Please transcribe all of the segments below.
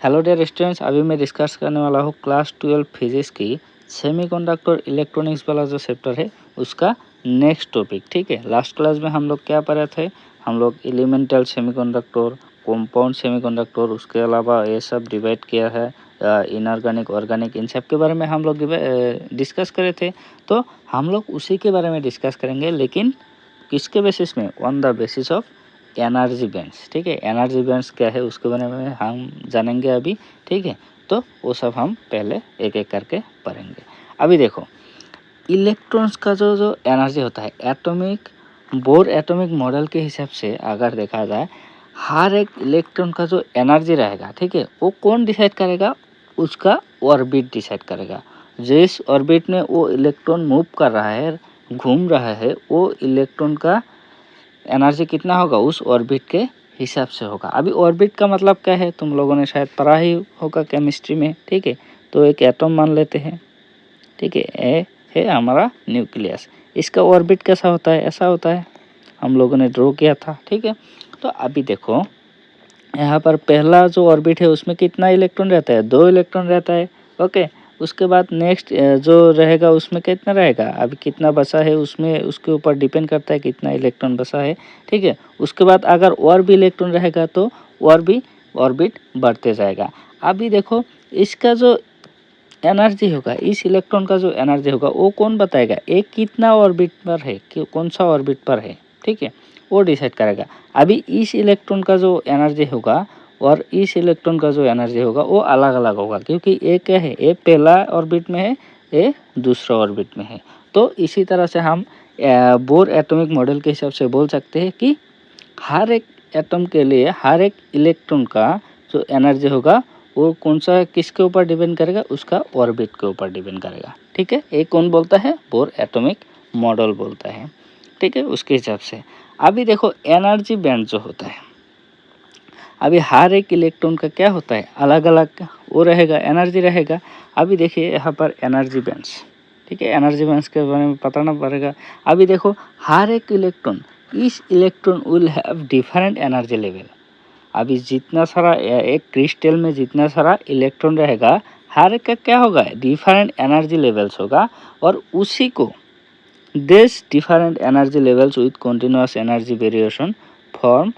Hello dear students, अभी मैं discuss करने वाला हूँ क्लास 12 फिजिक्स की सेमीकंडक्टर इलेक्ट्रॉनिक्स वाला जो चैप्टर है उसका नेक्स्ट टॉपिक। ठीक है, लास्ट क्लास में हम लोग क्या पढ़े थे, हम लोग एलिमेंटल सेमीकंडक्टर, कंपाउंड सेमीकंडक्टर, उसके अलावा ये सब डिवाइड किया है इनऑर्गेनिक ऑर्गेनिक, इन सब के बारे में हम लोग डिस्कस करे थे। तो हम लोग उसी के बारे में डिस्कस करेंगे, लेकिन किसके बेसिस में, on the basis of energy bands. ठीक है, एनर्जी बैंड्स क्या है उसके बारे में हम जानेंगे अभी। ठीक है, तो वो सब हम पहले एक एक करके पढ़ेंगे। अभी देखो, इलेक्ट्रॉन्स का जो एनर्जी होता है, एटॉमिक बोर एटॉमिक मॉडल के हिसाब से अगर देखा जाए, हर एक इलेक्ट्रॉन का जो एनर्जी रहेगा, ठीक है, वो कौन डिसाइड करेगा, उसका ऑर्बिट डिसाइड करेगा। जिस ऑर्बिट में वो इलेक्ट्रॉन मूव कर रहा है, घूम रहा है, वो इलेक्ट्रॉन का एनर्जी कितना होगा उस ऑर्बिट के हिसाब से होगा। अभी ऑर्बिट का मतलब क्या है, तुम लोगों ने शायद पढ़ा ही होगा केमिस्ट्री में। ठीक है, तो एक एटम मान लेते हैं। ठीक है, ए है हमारा न्यूक्लियस, इसका ऑर्बिट कैसा होता है, ऐसा होता है, हम लोगों ने ड्रॉ किया था। ठीक है, तो अभी देखो यहाँ पर पहला जो ऑर्बिट है उसमें कितना इलेक्ट्रॉन रहता है, 2 इलेक्ट्रॉन रहता है। ओके, उसके बाद नेक्स्ट जो रहेगा उसमें कितना रहेगा, अभी कितना बचा है उसमें, उसके ऊपर डिपेंड करता है कितना इलेक्ट्रॉन बचा है। ठीक है, उसके बाद अगर और भी इलेक्ट्रॉन रहेगा तो और भी ऑर्बिट बढ़ते जाएगा। अभी देखो, इसका जो एनर्जी होगा, इस इलेक्ट्रॉन का जो एनर्जी होगा वो कौन बताएगा, एक कितना ऑर्बिट पर है, कि कौन सा ऑर्बिट पर है। ठीक है, वो डिसाइड करेगा। अभी इस इलेक्ट्रॉन का जो एनर्जी होगा और इस इलेक्ट्रॉन का जो एनर्जी होगा वो अलग अलग होगा, क्योंकि ये क्या है, ये पहला ऑर्बिट में है, ये दूसरा ऑर्बिट में है। तो इसी तरह से हम बोर एटॉमिक मॉडल के हिसाब से बोल सकते हैं कि हर एक एटम के लिए हर एक इलेक्ट्रॉन का जो एनर्जी होगा वो कौन सा किसके ऊपर डिपेंड करेगा, उसका ऑर्बिट के ऊपर डिपेंड करेगा। ठीक है, ये कौन बोलता है, बोर एटॉमिक मॉडल बोलता है। ठीक है, उसके हिसाब से अभी देखो एनर्जी बैंड जो होता है, अभी हर एक इलेक्ट्रॉन का क्या होता है, अलग अलग वो रहेगा, एनर्जी रहेगा। अभी देखिए यहाँ पर एनर्जी बैंड्स। ठीक है, एनर्जी बैंड्स के बारे में बताना पड़ेगा। अभी देखो, हर एक इलेक्ट्रॉन, इस electron will have different energy level. अभी जितना सारा एक क्रिस्टल में जितना सारा इलेक्ट्रॉन रहेगा, हर एक का क्या होगा, डिफरेंट एनर्जी लेवल्स होगा, और उसी को this different energy levels with continuous energy variation form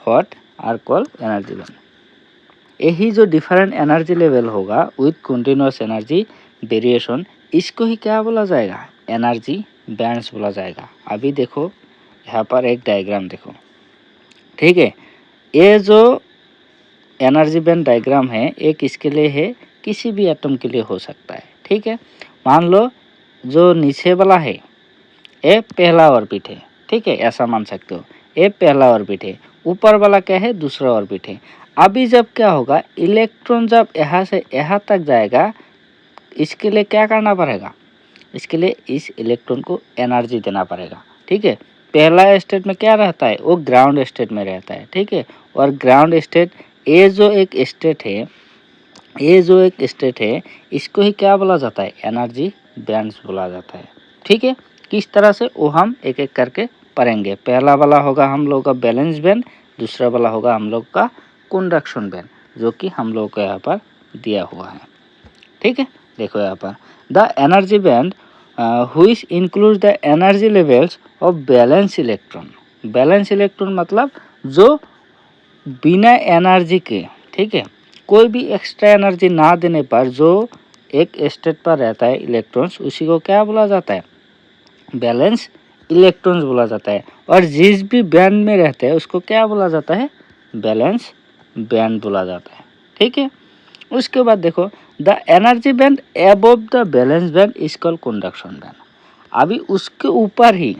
what are called energy band. यही जो डिफरेंट एनर्जी लेवल होगा विथ कंटिन्यूअस एनर्जी वेरिएशन, इसको ही क्या बोला जाएगा, एनर्जी बैंड्स बोला जाएगा। अभी देखो यहाँ पर एक डायग्राम देखो। ठीक है, ये जो एनर्जी बैंड डायग्राम है, एक किसके लिए है, किसी भी एटम के लिए हो सकता है। ठीक है, मान लो जो नीचे वाला है ये पहला ऑर्बिट है। ठीक है, ऐसा मान सकते हो, ये पहला ऑर्बिट है, ऊपर वाला क्या है, दूसरा ऑर्बिट है। अभी जब क्या होगा, इलेक्ट्रॉन जब यहाँ से यहाँ तक जाएगा, इसके लिए क्या करना पड़ेगा, इसके लिए इस इलेक्ट्रॉन को एनर्जी देना पड़ेगा। ठीक है, पहला स्टेट में क्या रहता है, वो ग्राउंड स्टेट में रहता है। ठीक है, और ग्राउंड स्टेट, ये जो एक स्टेट है, ये जो एक स्टेट है, इसको ही क्या बोला जाता है, एनर्जी बैंड्स बोला जाता है। ठीक है, किस तरह से वो हम एक एक करके पढ़ेंगे। पहला वाला होगा हम लोग का बैलेंस बैंड, दूसरा वाला होगा हम लोग का कंडक्शन बैंड, जो कि हम लोग को यहाँ पर दिया हुआ है। ठीक है, देखो यहाँ पर the energy band which include the energy levels of balance electron. Balance electron मतलब जो बिना एनर्जी के, ठीक है, कोई भी एक्स्ट्रा एनर्जी ना देने पर जो एक स्टेट पर रहता है इलेक्ट्रॉन्स, उसी को क्या बोला जाता है, बैलेंस इलेक्ट्रॉन्स बोला जाता है। और जिस भी बैंड में रहते हैं उसको क्या बोला जाता है, बैलेंस बैंड बोला जाता है। ठीक है, उसके बाद देखो the energy band above the balance band is called conduction band. अभी उसके ऊपर ही,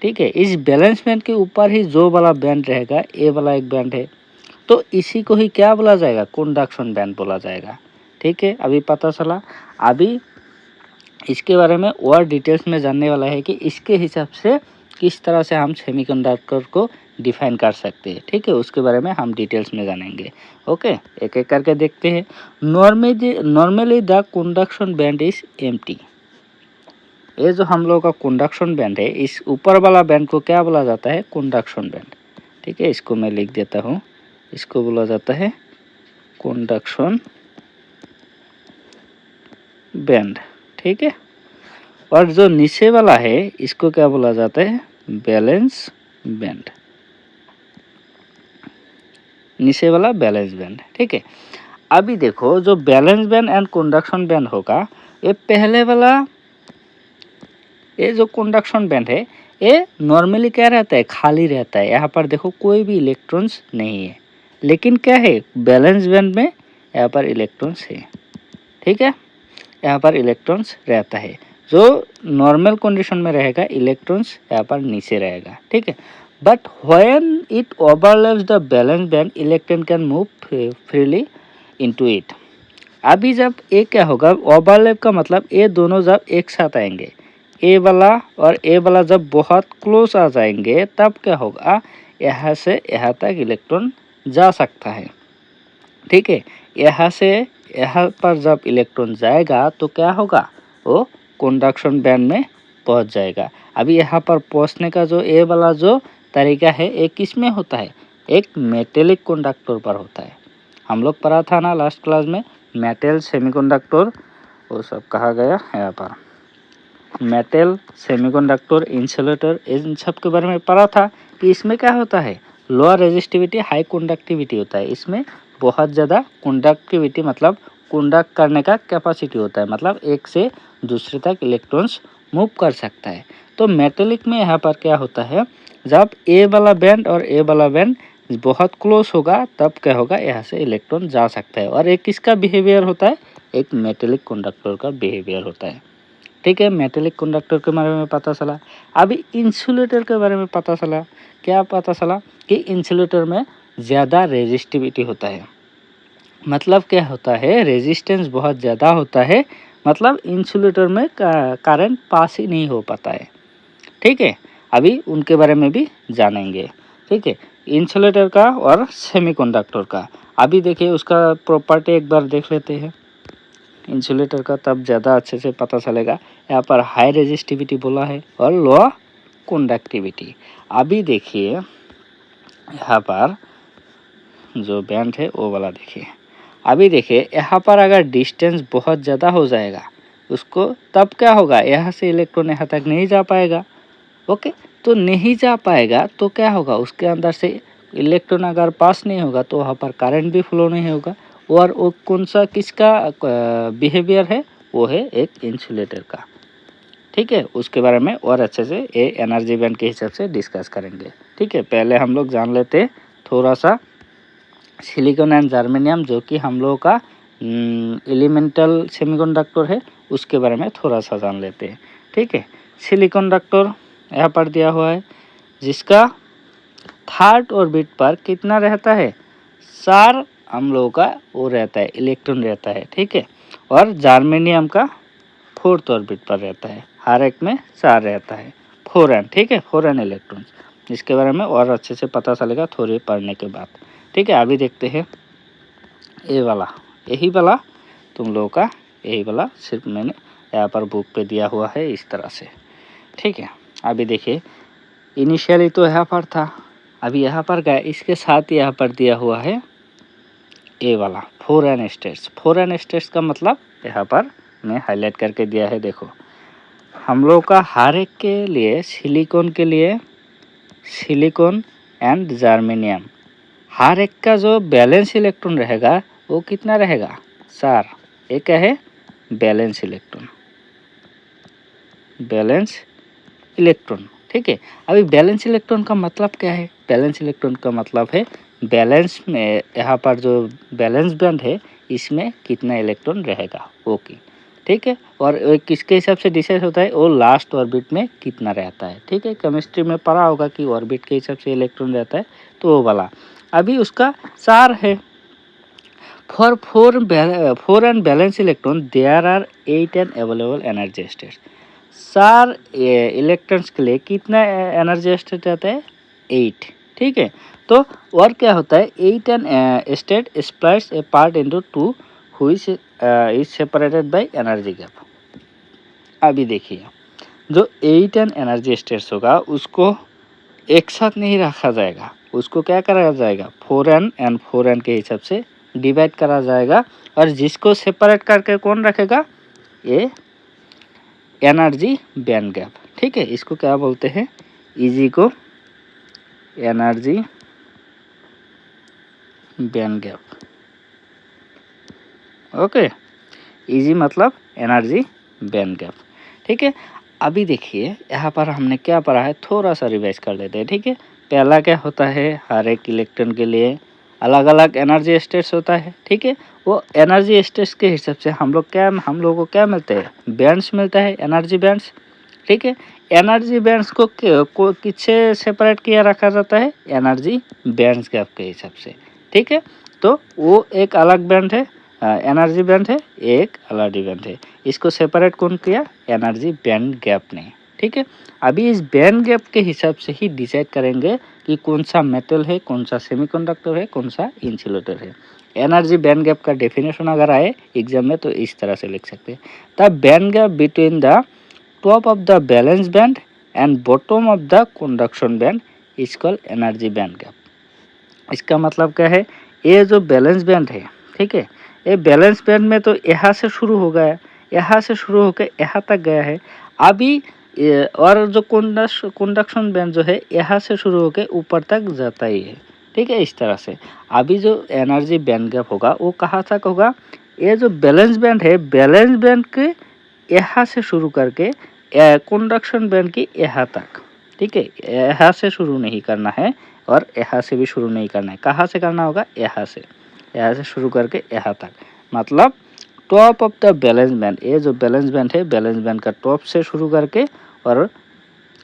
ठीक है, इस बैलेंस बैंड के ऊपर ही जो वाला बैंड रहेगा, ये वाला एक बैंड है, तो इसी को ही क्या बोला जाएगा, कंडक्शन बैंड बोला जाएगा। ठीक है, अभी पता चला। अभी इसके बारे में और डिटेल्स में जानने वाला है कि इसके हिसाब से किस तरह से हम सेमीकंडक्टर को डिफाइन कर सकते हैं। ठीक है, उसके बारे में हम डिटेल्स में जानेंगे। ओके, एक एक करके देखते हैं। Normally the conduction band is empty. ये जो हम लोग का कंडक्शन बैंड है, इस ऊपर वाला बैंड को क्या बोला जाता है, कंडक्शन बैंड। ठीक है, इसको मैं लिख देता हूँ, इसको बोला जाता है कंडक्शन बैंड, ठीक है। और जो नीचे वाला है इसको क्या बोला जाता है, बैलेंस बैंड, नीचे वाला बैलेंस बैंड, ठीक है। अभी देखो जो balance band and conduction band होगा, ये पहले वाला, ये जो कंडक्शन बैंड है ये नॉर्मली क्या रहता है, खाली रहता है। यहाँ पर देखो कोई भी इलेक्ट्रॉन्स नहीं है, लेकिन क्या है बैलेंस बैंड में यहाँ पर इलेक्ट्रॉन्स है, ठीक है। यहाँ पर इलेक्ट्रॉन्स रहता है। जो नॉर्मल कंडीशन में रहेगा इलेक्ट्रॉन्स यहाँ पर नीचे रहेगा, ठीक है। But when it overlaps the balance band electron can move freely into it. अभी जब ये क्या होगा, ओवरलैप का मतलब ये दोनों जब एक साथ आएंगे, ए वाला और ए वाला जब बहुत क्लोज आ जाएंगे तब क्या होगा, यहाँ से यहाँ तक इलेक्ट्रॉन जा सकता है, ठीक है। यहाँ से यहाँ पर जब इलेक्ट्रॉन जाएगा तो क्या होगा, वो कंडक्शन बैंड में पहुँच जाएगा। अभी यहाँ पर पहुँचने का जो ए वाला जो तरीका है एक किस में होता है, एक मेटेलिक कंडक्टर पर होता है। हम लोग पढ़ा था ना लास्ट क्लास में, मेटल, सेमीकंडक्टर, वो सब कहा गया यहाँ पर। मेटल, सेमीकंडक्टर, इंसुलेटर, इन सब के बारे में पढ़ा था कि इसमें क्या होता है, लोअर रेजिस्टिविटी हाई कंडक्टिविटी होता है। इसमें बहुत ज़्यादा कंडक्टिविटी मतलब कंडक्ट करने का कैपेसिटी होता है, मतलब एक से दूसरे तक इलेक्ट्रॉन्स मूव कर सकता है। तो मेटेलिक में यहाँ पर क्या होता है, जब ए वाला बैंड और ए वाला बैंड बहुत क्लोज होगा तब क्या होगा, यहाँ से इलेक्ट्रॉन जा सकता है। और एक किसका बिहेवियर होता है, एक मेटेलिक कंडक्टर का बिहेवियर होता है, ठीक है। मेटेलिक कंडक्टर के बारे में पता चला। अभी इंसुलेटर के बारे में पता चला। क्या पता चला कि इंसुलेटर में ज़्यादा रेजिस्टिविटी होता है, मतलब क्या होता है, रेजिस्टेंस बहुत ज़्यादा होता है, मतलब इंसुलेटर में करंट पास ही नहीं हो पाता है, ठीक है। अभी उनके बारे में भी जानेंगे, ठीक है, इंसुलेटर का और सेमीकंडक्टर का। अभी देखिए उसका प्रॉपर्टी एक बार देख लेते हैं इंसुलेटर का, तब ज़्यादा अच्छे से पता चलेगा। यहाँ पर हाई रेजिस्टिविटी बोला है और लो कंडक्टिविटी। अभी देखिए यहाँ पर जो बैंड है वो वाला देखिए। अभी देखिए यहाँ पर अगर डिस्टेंस बहुत ज़्यादा हो जाएगा उसको, तब क्या होगा, यहाँ से इलेक्ट्रॉन यहाँ तक नहीं जा पाएगा, ओके। तो नहीं जा पाएगा तो क्या होगा, उसके अंदर से इलेक्ट्रॉन अगर पास नहीं होगा तो वहाँ पर करंट भी फ्लो नहीं होगा। और वो कौन सा किसका बिहेवियर है, वो है एक इंसुलेटर का, ठीक है। उसके बारे में और अच्छे से ये एनर्जी बैंड के हिसाब से डिस्कस करेंगे, ठीक है। पहले हम लोग जान लेते हैं थोड़ा सा सिलिकॉन एंड जर्मेनियम, जो कि हम लोगों का एलिमेंटल सेमीकंडक्टर है, उसके बारे में थोड़ा सा जान लेते हैं, ठीक है। सिलिकंडक्टर यहाँ पर दिया हुआ है, जिसका थर्ड ऑर्बिट पर कितना रहता है, 4 हम लोगों का वो रहता है, इलेक्ट्रॉन रहता है, ठीक है। और जर्मेनियम का 4th ऑर्बिट पर रहता है, हर एक में 4 रहता है, 4n, ठीक है, 4n इलेक्ट्रॉन। इसके बारे में और अच्छे से पता चलेगा थोड़ी पढ़ने के बाद, ठीक है। अभी देखते हैं ये वाला, यही वाला तुम लोगों का, यही वाला सिर्फ मैंने यहाँ पर बुक पे दिया हुआ है इस तरह से, ठीक है। अभी देखिए इनिशियली तो यहाँ पर था, अभी यहाँ पर गया, इसके साथ यहाँ पर दिया हुआ है ए वाला 4n स्टेट्स। 4n स्टेट्स का मतलब यहाँ पर मैं हाईलाइट करके दिया है, देखो हम लोग का हर एक के लिए, सिलिकॉन के लिए सिलिकॉन एंड जर्मेनियम, हर एक का जो बैलेंस इलेक्ट्रॉन रहेगा वो कितना रहेगा, 4। ये क्या है, बैलेंस इलेक्ट्रॉन, बैलेंस इलेक्ट्रॉन, ठीक है। अभी बैलेंस इलेक्ट्रॉन का मतलब क्या है, बैलेंस इलेक्ट्रॉन का मतलब है बैलेंस में, यहाँ पर जो बैलेंस बैंड है इसमें कितना इलेक्ट्रॉन रहेगा, ओके, ठीक है। और किसके हिसाब से डिसाइड होता है, वो लास्ट ऑर्बिट में कितना रहता है, ठीक है। केमिस्ट्री में पढ़ा होगा कि ऑर्बिट के हिसाब से इलेक्ट्रॉन रहता है, तो वो वाला। अभी उसका 4 है। For 4 and valence electron there are 8 and available energy states. 4 electrons के लिए कितना एनर्जी स्टेट रहता है, 8, ठीक है। तो और क्या होता है, 8 and state splits apart into 2 which is separated by energy gap. अभी देखिए जो 8 एंड एनर्जी स्टेट्स होगा उसको एक साथ नहीं रखा जाएगा, उसको क्या करा जाएगा, 4n एंड 4n के हिसाब से डिवाइड करा जाएगा और जिसको सेपरेट करके कौन रखेगा, ये एनर्जी बैंड गैप। ठीक है, इसको क्या बोलते हैं, इजी को energy band gap. Okay, easy मतलब एनर्जी बैंड गैप। ठीक है, अभी देखिए यहाँ पर हमने क्या पढ़ा है, थोड़ा सा रिवाइज कर लेते हैं। ठीक है, पहला क्या होता है, हर एक इलेक्ट्रॉन के लिए अलग अलग एनर्जी स्टेट्स होता है। ठीक है, वो एनर्जी स्टेट्स के हिसाब से हम लोगों को क्या मिलते हैं, बैंड्स मिलता है, एनर्जी बैंड्स। ठीक है, एनर्जी बैंड्स को किससे सेपरेट किया रखा जाता है, एनर्जी बैंड्स गैप के हिसाब से। ठीक है, तो वो एक अलग बैंड है, एनर्जी बैंड है, एक अलग बैंड है। इसको सेपरेट कौन किया, एनर्जी बैंड गैप ने। ठीक है, अभी इस बैंड गैप के हिसाब से ही डिसाइड करेंगे कि कौन सा मेटल है, कौन सा सेमीकंडक्टर है, कौन सा इंसुलेटर है। एनर्जी बैंड गैप का डेफिनेशन अगर आए एग्जाम में तो इस तरह से लिख सकते हैं, the band gap between the top of the balance band and bottom of the conduction band is called energy band gap. इसका मतलब क्या है, ये जो बैलेंस बैंड है, ठीक है, ये बैलेंस बैंड में तो यहाँ से शुरू हो गया, यहाँ से शुरू होकर यहाँ तक गया है। अभी और जो कंडक्शन बैंड जो है यहाँ से शुरू होकर ऊपर तक जाता ही है। ठीक है, इस तरह से अभी जो एनर्जी बैंड गैप होगा वो कहाँ तक होगा, ये जो बैलेंस बैंड है, बैलेंस बैंड के यहाँ से शुरू करके कंडक्शन बैंड की यहाँ तक। ठीक है, यहाँ से शुरू नहीं करना है और यहाँ से भी शुरू नहीं करना है, कहाँ से करना होगा, यहाँ से शुरू करके यहाँ तक, मतलब top of the balance band. ये जो बैलेंस बैंड है, बैलेंस बैंड का टॉप से शुरू करके और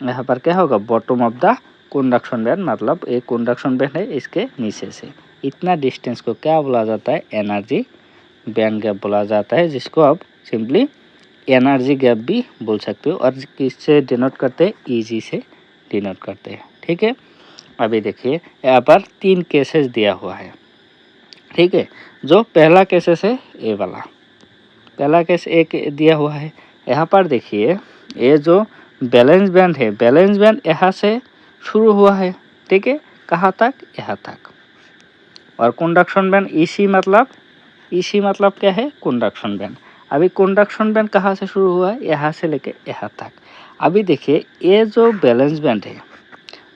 यहाँ पर क्या होगा, bottom of the conduction band, मतलब एक कंडक्शन बैंड है इसके नीचे से। इतना डिस्टेंस को क्या बोला जाता है, एनर्जी बैंड गैप बोला जाता है, जिसको आप सिंपली एनर्जी गैप भी बोल सकते हो। और किससे डिनोट करते हैं, ईजी से डिनोट करते हैं। ठीक है, अभी देखिए यहाँ पर 3 केसेस दिया हुआ है। ठीक है, जो पहला केसेस है ये वाला, पहला केस एक दिया हुआ है। यहाँ पर देखिए ये जो बैलेंस बैंड है, बैलेंस बैंड यहाँ से शुरू हुआ है। ठीक है, कहाँ तक, यहाँ तक। और कंडक्शन बैंड इसी मतलब क्या है, कंडक्शन बैंड। अभी कंडक्शन बैंड कहाँ से शुरू हुआ है, यहाँ से लेके यहाँ तक। अभी देखिए ये जो बैलेंस बैंड है,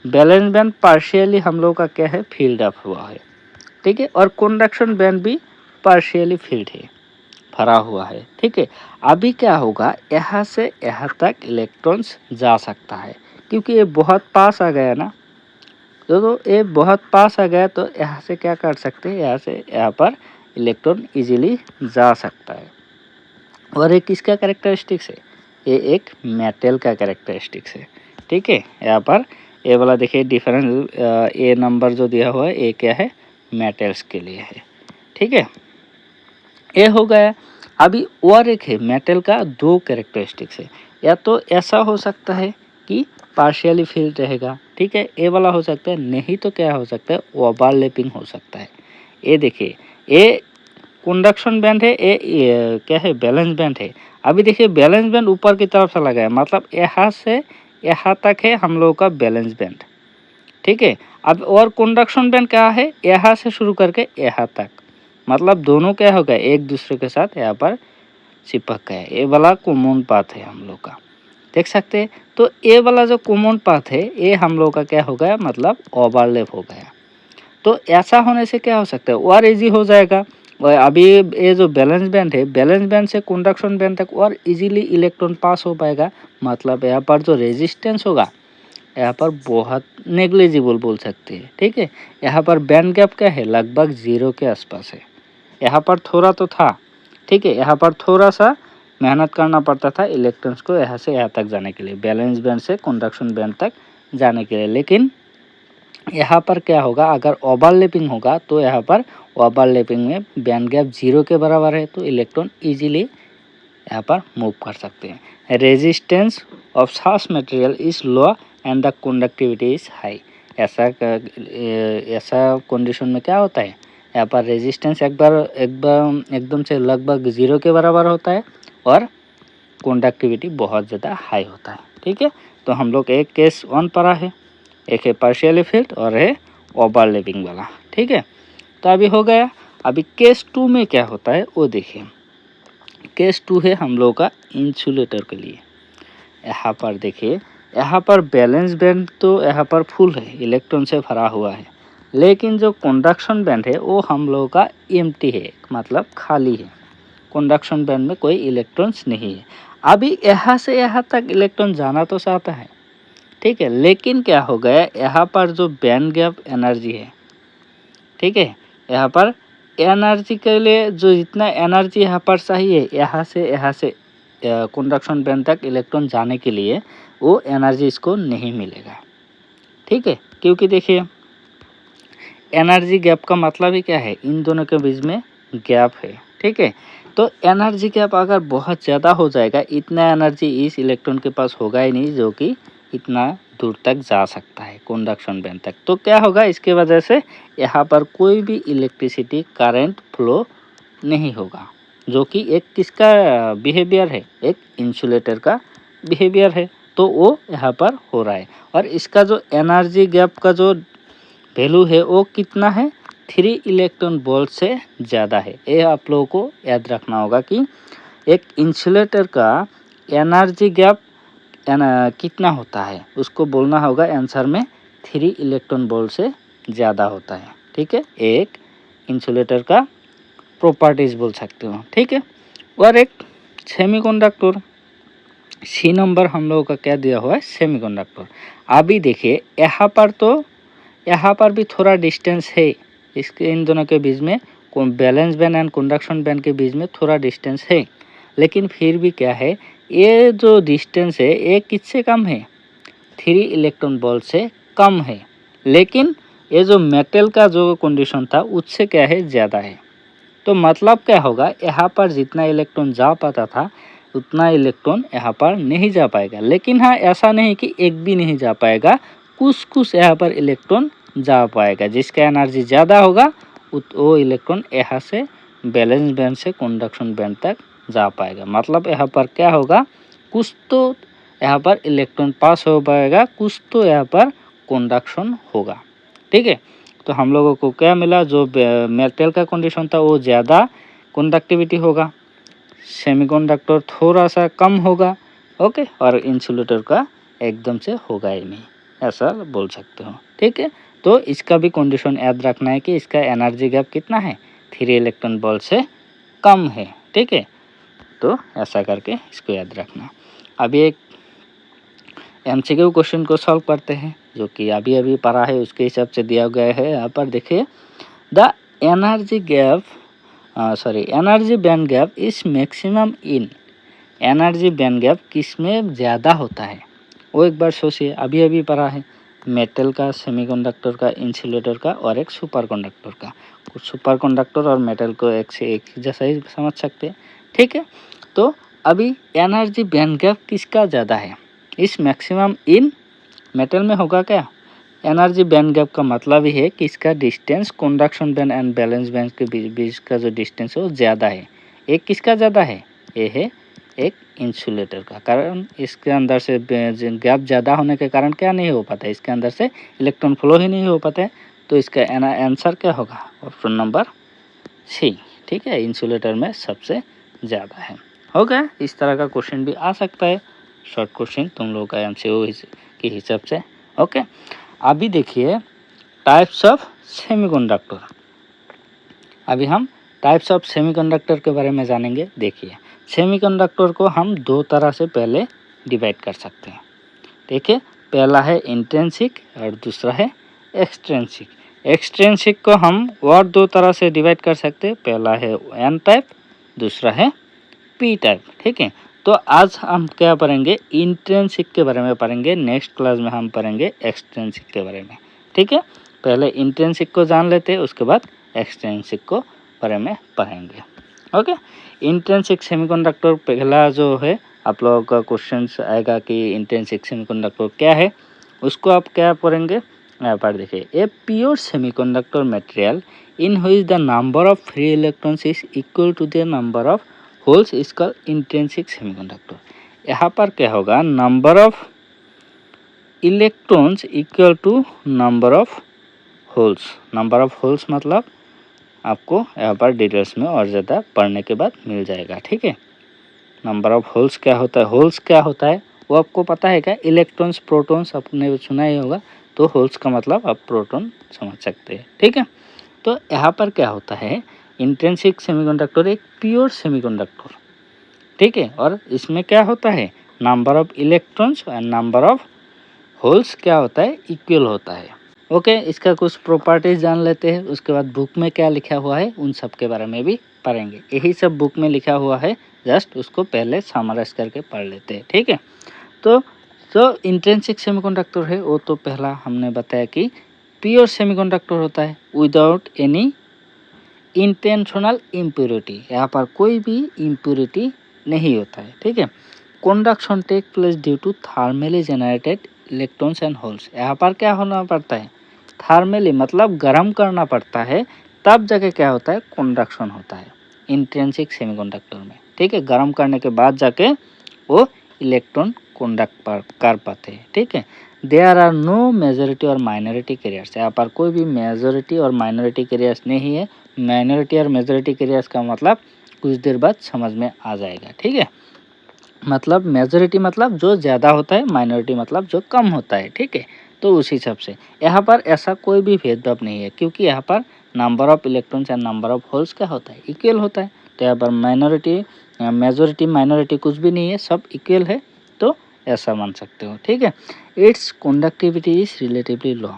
बैलेंस बैंड पार्शियली हम लोग का क्या है, फील्ड अप हुआ है। ठीक है, और कंडक्शन बैंड भी पार्शियली फील्ड है, भरा हुआ है। ठीक है, अभी क्या होगा, यहाँ से यहाँ तक इलेक्ट्रॉन्स जा सकता है, क्योंकि ये बहुत पास आ गया ना, तो ये बहुत पास आ गया, तो यहाँ से क्या कर सकते हैं, यहाँ से यहाँ पर इलेक्ट्रॉन इजीली जा सकता है। और ये किसका कैरेक्टरिस्टिक्स है, ये एक मेटल का कैरेक्टरिस्टिक्स है। ठीक है, यहाँ पर ये वाला देखिए डिफरेंस, ये नंबर जो दिया हुआ है ये क्या है, मेटल्स के लिए है। ठीक है, ये हो गया। अभी और एक है, मेटल का 2 कैरेक्टरिस्टिक्स है, या तो ऐसा हो सकता है कि पार्शियली फिल्ड रहेगा। ठीक है, ये वाला हो सकता है, नहीं तो क्या हो सकता है, ओवरलैपिंग हो सकता है। ये देखिए ये कंडक्शन बैंड है, ये क्या है, बैलेंस बैंड है। अभी देखिए बैलेंस बैंड ऊपर की तरफ से लगा है, मतलब यहाँ से यहाँ तक है हम लोगों का बैलेंस बैंड। ठीक है, अब और कंडक्शन बैंड क्या है, यहाँ से शुरू करके यहाँ तक, मतलब दोनों क्या हो गए, एक दूसरे के साथ यहाँ पर चिपक गए। ये वाला कॉमन पाथ है हम लोग का, देख सकते हैं। तो ये वाला जो कॉमन पाथ है ये हम लोग का क्या हो गया, मतलब ओवरलैप हो गया। तो ऐसा होने से क्या हो सकता है, और इजी हो जाएगा। और अभी ये जो बैलेंस बैंड है, बैलेंस बैंड से कंडक्शन बैंड तक और इजीली इलेक्ट्रॉन पास हो पाएगा। मतलब यहाँ पर जो रेजिस्टेंस होगा यहाँ पर बहुत नेग्लिजिबल बोल सकते हैं। ठीक है, यहाँ पर बैंड गैप क्या है, लगभग 0 के आसपास है। यहाँ पर थोड़ा तो था, ठीक है, यहाँ पर थोड़ा सा मेहनत करना पड़ता था इलेक्ट्रॉन्स को यहाँ से यहाँ तक जाने के लिए, बैलेंस बैंड से कंडक्शन बैंड तक जाने के लिए। लेकिन यहाँ पर क्या होगा, अगर ओवरलैपिंग होगा तो यहाँ पर ओवरलैपिंग में बैंड गैप 0 के बराबर है, तो इलेक्ट्रॉन इजीली यहाँ पर मूव कर सकते हैं। Resistance of such material is low and the conductivity is high. ऐसा कंडीशन में क्या होता है, यहाँ पर रेजिस्टेंस एकदम से लगभग 0 के बराबर होता है और कंडक्टिविटी बहुत ज़्यादा हाई होता है। ठीक है, तो हम लोग एक केस 1 पढ़ा है, एक है पार्शियली फील्ड और है ओवरलैपिंग वाला। ठीक है, तो अभी हो गया। अभी केस 2 में क्या होता है वो देखिए। केस 2 है हम लोगों का इंसुलेटर के लिए। यहाँ पर देखिए, यहाँ पर बैलेंस बैंड तो यहाँ पर फुल है, इलेक्ट्रॉन से भरा हुआ है, लेकिन जो कंडक्शन बैंड है वो हम लोगों का एम्प्टी है, मतलब खाली है। कंडक्शन बैंड में कोई इलेक्ट्रॉन्स नहीं है। अभी यहाँ से यहाँ तक इलेक्ट्रॉन जाना तो चाहता है, ठीक है, लेकिन क्या हो गया, यहाँ पर जो बैंड गैप एनर्जी है, ठीक है, यहाँ पर एनर्जी के लिए जो जितना एनर्जी यहाँ पर चाहिए, यहाँ से कंडक्शन बैंड तक इलेक्ट्रॉन जाने के लिए, वो एनर्जी इसको नहीं मिलेगा, ठीक है। क्योंकि देखिए एनर्जी गैप का मतलब ही क्या है, इन दोनों के बीच में गैप है, ठीक है। तो एनर्जी गैप अगर बहुत ज़्यादा हो जाएगा, इतना एनर्जी इस इलेक्ट्रॉन के पास होगा ही नहीं जो कि इतना दूर तक जा सकता है कंडक्शन बैंड तक। तो क्या होगा, इसके वजह से यहाँ पर कोई भी इलेक्ट्रिसिटी करंट फ्लो नहीं होगा, जो कि एक किसका बिहेवियर है, एक इंसुलेटर का बिहेवियर है। तो वो यहाँ पर हो रहा है, और इसका जो एनर्जी गैप का जो वैल्यू है वो कितना है, 3 इलेक्ट्रॉन वोल्ट से ज़्यादा है। ये आप लोगों को याद रखना होगा कि एक इंसुलेटर का एनर्जी गैप कितना होता है, उसको बोलना होगा आंसर में 3 इलेक्ट्रॉन वोल्ट से ज़्यादा होता है, ठीक है। एक इंसुलेटर का प्रॉपर्टीज बोल सकते हो, ठीक है। और एक सेमीकंडक्टर, सी नंबर हम लोगों का क्या दिया हुआ है, सेमीकंडक्टर। अभी देखिए यहाँ पर भी थोड़ा डिस्टेंस है, इसके इन दोनों के बीच में balance band and conduction band के बीच में थोड़ा डिस्टेंस है, लेकिन फिर भी क्या है, ये जो डिस्टेंस है ये किससे कम है, 3 इलेक्ट्रॉन वोल्ट से कम है। लेकिन ये जो मेटल का जो कंडीशन था उससे क्या है, ज़्यादा है। तो मतलब क्या होगा, यहाँ पर जितना इलेक्ट्रॉन जा पाता था उतना इलेक्ट्रॉन यहाँ पर नहीं जा पाएगा। लेकिन हाँ, ऐसा नहीं कि एक भी नहीं जा पाएगा, कुछ यहाँ पर इलेक्ट्रॉन जा पाएगा। जिसका एनर्जी ज़्यादा होगा वो इलेक्ट्रॉन यहाँ से बैलेंस बैंड से कंडक्शन बैंड तक जा पाएगा। मतलब यहाँ पर क्या होगा, कुछ तो यहाँ पर इलेक्ट्रॉन पास हो पाएगा, कुछ तो यहाँ पर कंडक्शन होगा, ठीक है। तो हम लोगों को क्या मिला, जो मेटल का कंडीशन था वो ज़्यादा कंडक्टिविटी होगा, सेमीकंडक्टर थोड़ा सा कम होगा, ओके, और इंसुलेटर का एकदम से होगा ही नहीं, ऐसा बोल सकते हो, ठीक है। तो इसका भी कंडीशन याद रखना है कि इसका एनर्जी गैप कितना है, 3 इलेक्ट्रॉन वोल्ट से कम है, ठीक है। तो ऐसा करके इसको याद रखना। अभी एक एमसीक्यू क्वेश्चन को सॉल्व करते हैं, जो कि अभी पढ़ा है उसके हिसाब से दिया गया है। यहाँ पर देखिए, the energy gap energy band gap is maximum in, energy band gap किस में ज़्यादा होता है, वो एक बार सोचिए। अभी पढ़ा है मेटल का, सेमीकंडक्टर का, इंसुलेटर का और एक सुपर कंडक्टर का। कुछ सुपर कंडक्टर और मेटल को एक से एक जैसा ही समझ सकते हैं, ठीक है। तो अभी एनर्जी बैंड गैप किसका ज़्यादा है, इस मैक्सिमम इन मेटल में होगा क्या। एनर्जी बैंड गैप का मतलब ही है कि इसका distance conduction band and balance band के बीच का जो डिस्टेंस है वो ज़्यादा है। एक किसका ज़्यादा है, ये है एक इंसुलेटर का, कारण इसके अंदर से गैप ज़्यादा होने के कारण क्या नहीं हो पाता है, इसके अंदर से इलेक्ट्रॉन फ्लो ही नहीं हो पाता है। तो इसका आंसर क्या होगा, ऑप्शन नंबर सी, ठीक है, इंसुलेटर में सबसे ज़्यादा है। हो गया, इस तरह का क्वेश्चन भी आ सकता है, शॉर्ट क्वेश्चन तुम लोगों का एमसीक्यू के हिसाब से, ओके। अभी देखिए टाइप्स ऑफ सेमीकंडक्टर। अभी हम टाइप्स ऑफ सेमीकंडक्टर के बारे में जानेंगे। देखिए, सेमीकंडक्टर को हम दो तरह से पहले डिवाइड कर सकते हैं। देखिए, पहला है इंट्रिंसिक और दूसरा है एक्सट्रिंसिक। एक्सट्रिंसिक को हम और दो तरह से डिवाइड कर सकते हैं, पहला है एन टाइप, दूसरा है पी टाइप, ठीक है। तो आज हम क्या पढ़ेंगे, इंट्रिंसिक के बारे में पढ़ेंगे, नेक्स्ट क्लास में हम पढ़ेंगे एक्सट्रिंसिक के बारे में, ठीक है। पहले इंट्रिंसिक को जान लेते हैं, उसके बाद एक्सट्रिंसिक को बारे में पढ़ेंगे, ओके। इंट्रिंसिक सेमीकंडक्टर पहला जो है आप लोगों का क्वेश्चन आएगा कि इंट्रिंसिक सेमीकंडक्टर क्या है, उसको आप क्या पढ़ेंगे यहाँ पर देखिए। A pure semiconductor material in which the number of free electrons is equal to the number of holes is called intrinsic semiconductor. यहाँ पर क्या होगा, number of electrons equal to number of holes. Number of holes मतलब आपको यहाँ पर details में और ज़्यादा पढ़ने के बाद मिल जाएगा, ठीक है। नंबर ऑफ होल्स क्या होता है, होल्स क्या होता है वो आपको पता है क्या, इलेक्ट्रॉन्स प्रोटॉन्स आपने सुना ही होगा, तो होल्स का मतलब आप प्रोटॉन समझ सकते हैं, ठीक है। तो यहाँ पर क्या होता है, इंट्रिंसिक सेमीकंडक्टर एक प्योर सेमीकंडक्टर, ठीक है, और इसमें क्या होता है, number of electrons and number of holes क्या होता है, इक्वल होता है। ओके, इसका कुछ प्रॉपर्टीज जान लेते हैं, उसके बाद बुक में क्या लिखा हुआ है उन सब के बारे में भी पढ़ेंगे। यही सब बुक में लिखा हुआ है, जस्ट उसको पहले समराइज करके पढ़ लेते हैं, ठीक है। तो जो इंट्रिंसिक सेमीकंडक्टर है वो तो पहला हमने बताया कि प्योर सेमीकंडक्टर होता है विदाउट एनी इंटेंशनल इम्प्योरिटी, यहाँ पर कोई भी इम्प्योरिटी नहीं होता है, ठीक है। Conduction take place due to thermally generated electrons and holes, यहाँ पर क्या होना पड़ता है, थर्मली मतलब गर्म करना पड़ता है, तब जाके क्या होता है, कंडक्शन होता है इंट्रिंसिक सेमीकंडक्टर में, ठीक है। गर्म करने के बाद जाके वो इलेक्ट्रॉन कंडक्ट कर पाते हैं, ठीक है। देयर आर नो मेजॉरिटी और माइनॉरिटी कैरियर्स, यहाँ पर कोई भी मेजॉरिटी और माइनॉरिटी कैरियर्स नहीं है। माइनॉरिटी और मेजॉरिटी कैरियर्स का मतलब कुछ देर बाद समझ में आ जाएगा, ठीक है। मतलब मेजॉरिटी मतलब जो ज़्यादा होता है, माइनॉरिटी मतलब जो कम होता है, ठीक है। तो उस हिसाब से यहाँ पर ऐसा कोई भी भेदभाव नहीं है, क्योंकि यहाँ पर number of electrons and number of holes क्या होता है, इक्वल होता है। तो यहाँ पर माइनॉरिटी मेजॉरिटी माइनॉरिटी कुछ भी नहीं है, सब इक्वल है, तो ऐसा मान सकते हो, ठीक है। It's conductivity is relatively low,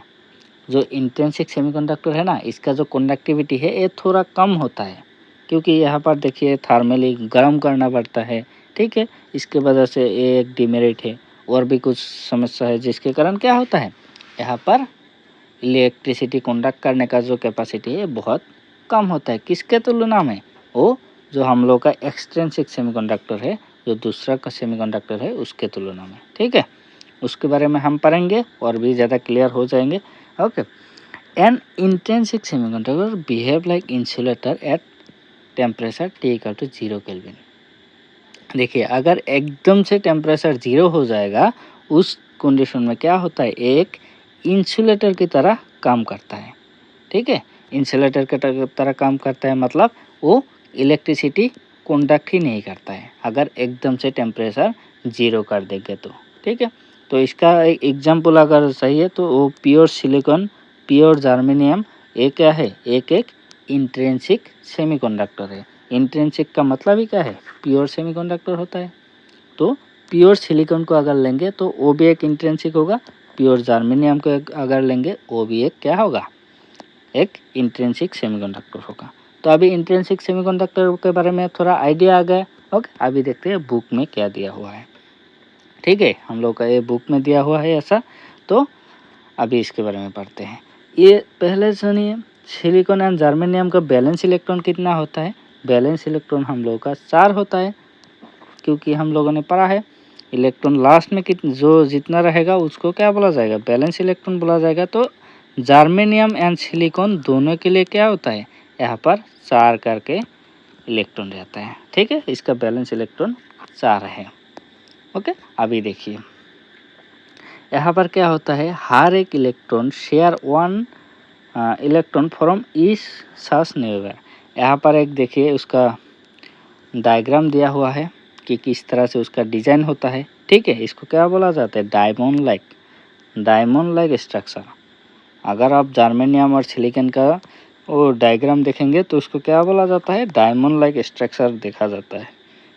जो इंट्रिंसिक सेमीकंडक्टर है ना, इसका जो कंडक्टिविटी है ये थोड़ा कम होता है, क्योंकि यहाँ पर देखिए थर्मली गर्म करना पड़ता है, ठीक है। इसके वजह से ये एक डिमेरिट है, और भी कुछ समस्या है जिसके कारण क्या होता है, यहाँ पर इलेक्ट्रिसिटी कंडक्ट करने का जो कैपेसिटी है बहुत कम होता है। किसके तुलना में, वो जो हम लोग का एक्सट्रिंसिक सेमीकंडक्टर है, जो दूसरा का सेमीकंडक्टर है उसके तुलना में, ठीक है। उसके बारे में हम पढ़ेंगे और भी ज़्यादा क्लियर हो जाएंगे। Okay, an intrinsic semiconductor behave like insulator at temperature T equal to 0 kelvin. देखिए, अगर एकदम से टेम्परेचर 0 हो जाएगा, उस कंडीशन में क्या होता है, एक इंसुलेटर की तरह काम करता है, ठीक है। इंसुलेटर की तरह काम करता है मतलब वो इलेक्ट्रिसिटी कंडक्ट ही नहीं करता है, अगर एकदम से टेम्परेचर 0 कर देंगे तो, ठीक है। तो इसका एक एग्जाम्पल अगर सही है तो वो प्योर सिलिकॉन, प्योर जर्मेनियम, ये क्या है, एक इंट्रिंसिक सेमीकंडक्टर है। इंट्रिंसिक का मतलब ही क्या है, प्योर सेमीकंडक्टर होता है। तो प्योर सिलिकॉन को अगर लेंगे तो वो भी एक इंट्रिंसिक होगा, प्योर जर्मेनियम को अगर लेंगे वो भी एक क्या होगा, एक इंट्रिंसिक सेमीकंडक्टर होगा। तो अभी इंट्रिंसिक सेमीकंडक्टर के बारे में थोड़ा आइडिया आ गया। ओके, अभी देखते हैं बुक में क्या दिया हुआ है, ठीक है। हम लोग का ये बुक में दिया हुआ है ऐसा, तो अभी इसके बारे में पढ़ते हैं। ये पहले सुनिए, सिलिकॉन एंड जर्मेनियम का बैलेंस इलेक्ट्रॉन कितना होता है। बैलेंस इलेक्ट्रॉन हम लोगों का 4 होता है, क्योंकि हम लोगों ने पढ़ा है इलेक्ट्रॉन लास्ट में जो जितना रहेगा उसको क्या बोला जाएगा, बैलेंस इलेक्ट्रॉन बोला जाएगा। तो जर्मेनियम एंड सिलिकॉन दोनों के लिए क्या होता है, यहाँ पर 4 करके इलेक्ट्रॉन रहता है, ठीक है। इसका बैलेंस इलेक्ट्रॉन 4 है। ओके, अभी देखिए यहाँ पर क्या होता है, हर एक electron share 1 electron from each such neighbour. यहाँ पर एक देखिए उसका डायग्राम दिया हुआ है कि किस तरह से उसका डिजाइन होता है, ठीक है। इसको क्या बोला जाता है, डायमंड लाइक स्ट्रक्चर। अगर आप जर्मेनियम और सिलिकॉन का वो डायग्राम देखेंगे तो उसको क्या बोला जाता है, डायमंड लाइक स्ट्रक्चर देखा जाता है,